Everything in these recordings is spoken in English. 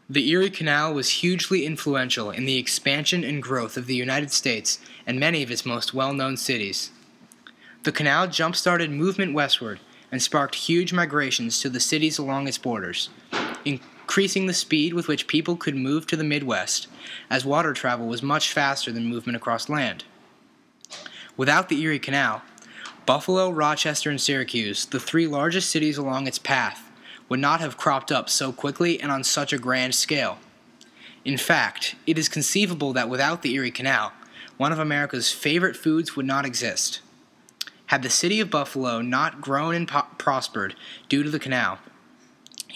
The Erie Canal was hugely influential in the expansion and growth of the United States and many of its most well-known cities. The canal jump-started movement westward and sparked huge migrations to the cities along its borders, increasing the speed with which people could move to the Midwest, as water travel was much faster than movement across land. Without the Erie Canal, Buffalo, Rochester, and Syracuse, the three largest cities along its path, would not have cropped up so quickly and on such a grand scale. In fact, it is conceivable that without the Erie Canal, one of America's favorite foods would not exist. Had the city of Buffalo not grown and prospered due to the canal,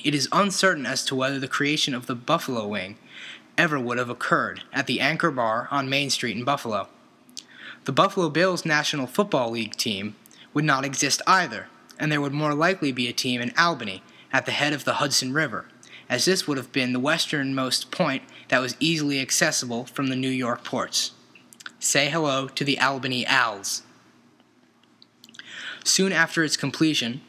it is uncertain as to whether the creation of the Buffalo Wing ever would have occurred at the Anchor Bar on Main Street in Buffalo. The Buffalo Bills National Football League team would not exist either, and there would more likely be a team in Albany, at the head of the Hudson River, as this would have been the westernmost point that was easily accessible from the New York ports. Say hello to the Albany Owls. Soon after its completion,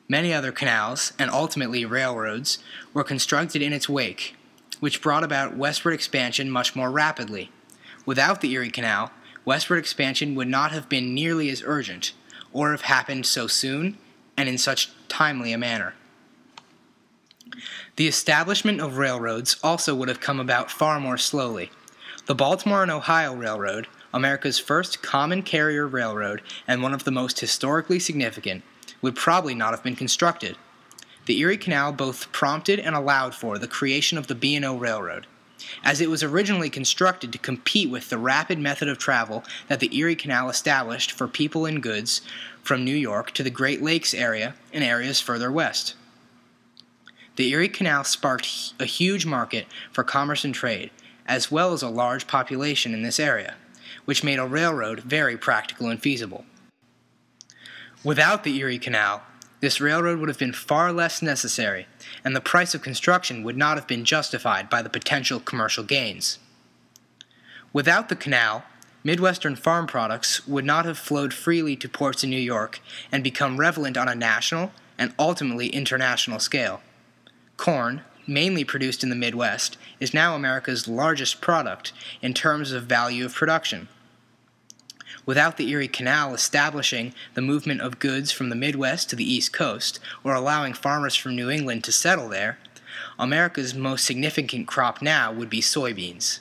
many other canals, and ultimately railroads, were constructed in its wake, which brought about westward expansion much more rapidly. Without the Erie Canal, westward expansion would not have been nearly as urgent, or have happened so soon and in such timely a manner. The establishment of railroads also would have come about far more slowly. The Baltimore and Ohio Railroad, America's first common carrier railroad and one of the most historically significant, would probably not have been constructed. The Erie Canal both prompted and allowed for the creation of the B&O Railroad, as it was originally constructed to compete with the rapid method of travel that the Erie Canal established for people and goods from New York to the Great Lakes area and areas further west. The Erie Canal sparked a huge market for commerce and trade, as well as a large population in this area, which made a railroad very practical and feasible. Without the Erie Canal, this railroad would have been far less necessary, and the price of construction would not have been justified by the potential commercial gains. Without the canal, Midwestern farm products would not have flowed freely to ports in New York and become relevant on a national and ultimately international scale. Corn, mainly produced in the Midwest, is now America's largest product in terms of value of production. Without the Erie Canal establishing the movement of goods from the Midwest to the East Coast, or allowing farmers from New England to settle there, America's most significant crop now would be soybeans.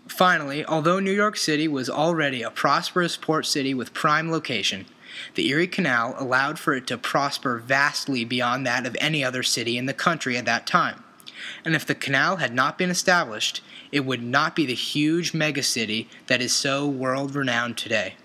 Finally, although New York City was already a prosperous port city with prime location, the Erie Canal allowed for it to prosper vastly beyond that of any other city in the country at that time. And if the canal had not been established, it would not be the huge megacity that is so world-renowned today.